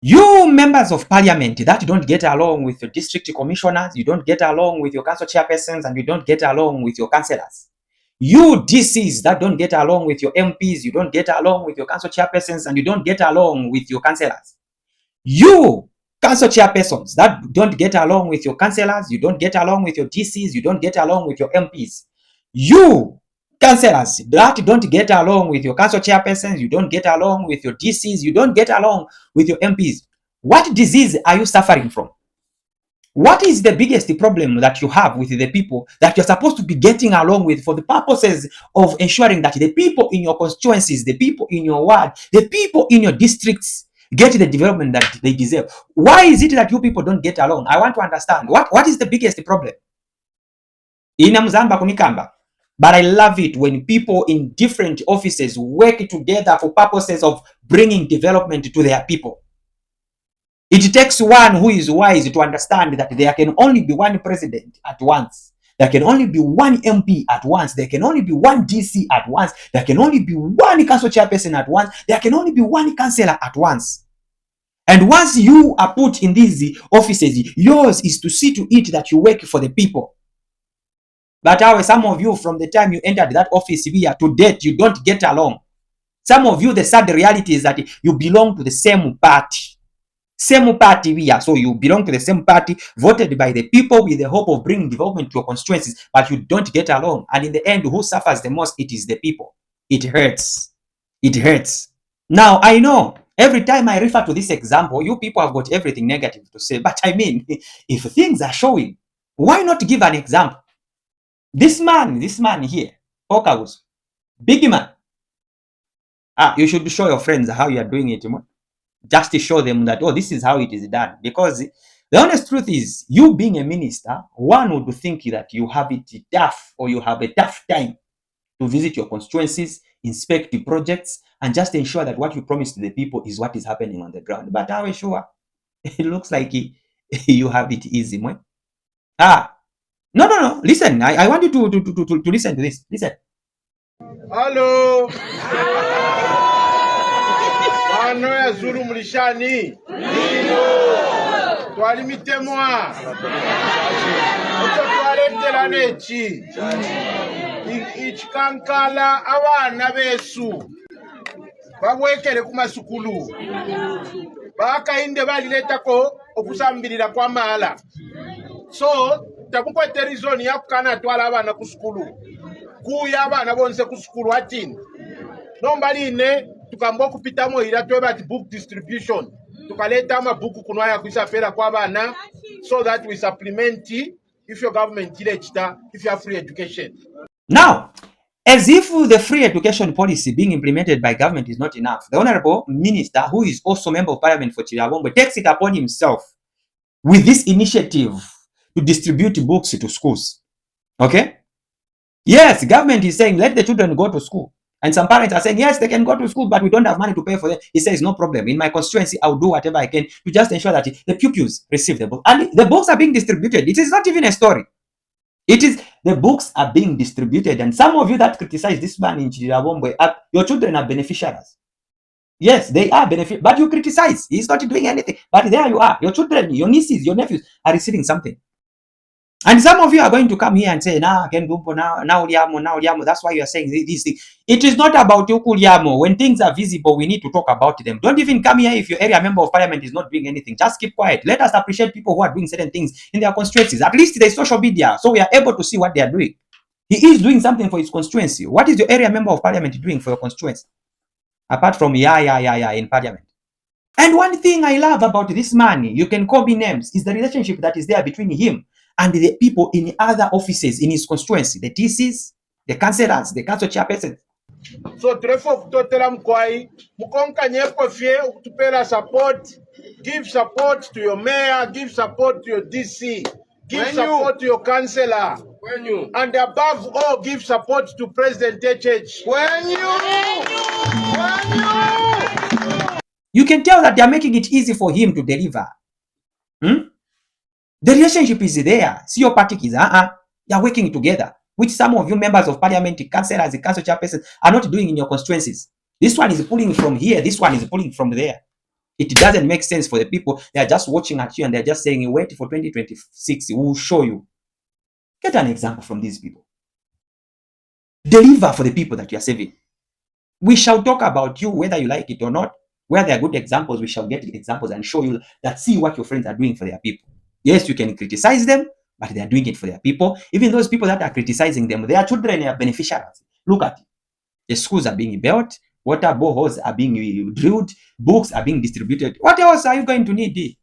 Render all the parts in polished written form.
You members of parliament that don't get along with your district commissioners, you don't get along with your council chairpersons, and you don't get along with your councillors. You DCs that don't get along with your MPs, you don't get along with your council chairpersons, and you don't get along with your councillors. You council chairpersons that don't get along with your councillors, you don't get along with your DCs, you don't get along with your MPs. You councillors that don't get along with your council chairpersons, you don't get along with your DCs, you don't get along with your MPs. What disease are you suffering from? What is the biggest problem that you have with the people that you're supposed to be getting along with for the purposes of ensuring that the people in your constituencies, the people in your ward, the people in your districts get the development that they deserve? Why is it that you people don't get along? I want to understand. What is the biggest problem? Inamzamba kunikamba. But I love it when people in different offices work together for purposes of bringing development to their people. It takes one who is wise to understand that there can only be one president at once. There can only be one MP at once. There can only be one DC at once. There can only be one council chairperson at once. There can only be one councillor at once. And once you are put in these offices, yours is to see to it that you work for the people. But how some of you, from the time you entered that office here to date, you don't get along. Some of you, the sad reality is that you belong to the same party. Same party here. So you belong to the same party, voted by the people with the hope of bringing development to your constituencies, but you don't get along. And in the end, who suffers the most? It is the people. It hurts. It hurts. Now, I know every time I refer to this example, you people have got everything negative to say. But I mean, if things are showing, why not give an example? This man here, Paul Kabuswe, big man. You should show your friends how you are doing it. Just to show them that, oh, this is how it is done. Because the honest truth is, you being a minister, one would think that you have it tough, or you have a tough time to visit your constituencies, inspect the projects, and just ensure that what you promise to the people is what is happening on the ground. But how sure? It looks like you have it easy. No. Listen, I want you to listen to this. Listen. Hello. Ano ya Zulu mulishani. Twalimite mwa. Ocho twaletela nechi. Ichikankala abana besu. Babwekele kumasukulu. Bakainde baliletako okusambirira kwa mala. So takukwete reason ya kukana twala abana kusukulu. Kuya abana bonse kusukulu atini. Nombaline tukamba kupita moira tweba book distribution. Tukaleta mabuku kunwaya kuisapela kwa abana so that we supplement if your government if you have free education. Now, as if the free education policy being implemented by government is not enough, the Honorable Minister, who is also Member of Parliament for Chililabombwe, takes it upon himself with this initiative to distribute books to schools. Okay? Yes, government is saying, let the children go to school. And some parents are saying, yes, they can go to school, but we don't have money to pay for them. He says, no problem. In my constituency, I'll do whatever I can to just ensure that the pupils receive the book. And the books are being distributed. It is not even a story. It is, the books are being distributed. And some of you that criticize this man in Chililabombwe, your children are beneficiaries. Yes, they are beneficiaries, but you criticize. He's not doing anything. But there you are. Your children, your nieces, your nephews are receiving something. And some of you are going to come here and say, now uliamo. That's why you are saying these things. It is not about uliamo. When things are visible, we need to talk about them. Don't even come here if your area member of parliament is not doing anything. Just keep quiet. Let us appreciate people who are doing certain things in their constituencies. At least there's social media, so we are able to see what they are doing. He is doing something for his constituency. What is your area member of parliament doing for your constituency? Apart from in parliament. And one thing I love about this man, you can call me names, is the relationship that is there between him and the people in other offices in his constituency, the DCs, the councillors, the council chairpersons. So trefo kutotela mkwai, mukonka nyepo fie ukutupela support, give support to your mayor, give support to your DC, give support to your councillor. And above all, give support to President HH. You can tell that they are making it easy for him to deliver. The relationship is there. See your party is they are working together, which some of you members of parliament, councillors, the council chairpersons are not doing in your constituencies. This one is pulling from here, this one is pulling from there. It doesn't make sense for the people. They are just watching at you and they're just saying, wait for 2026, we will show you. Get an example from these people. Deliver for the people that you are saving. We shall talk about you whether you like it or not. Where there are good examples, we shall get examples and show you that see what your friends are doing for their people. Yes, you can criticize them, but they are doing it for their people. Even those people that are criticizing them, their children are beneficiaries. Look at it. The schools are being built, water boreholes are being drilled, books are being distributed. What else are you going to need?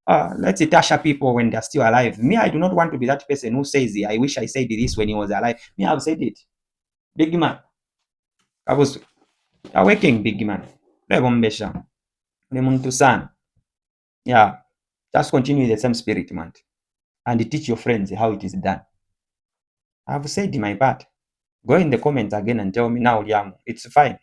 Let's tasha people when they're still alive. Me, I do not want to be that person who says, I wish I said this when he was alive. Me, I've said it. Big man. Kabuswe. You're working, big man. Yeah. Just continue the same spirit, man. And teach your friends how it is done. I've said my part. Go in the comments again and tell me now, Liam. It's fine.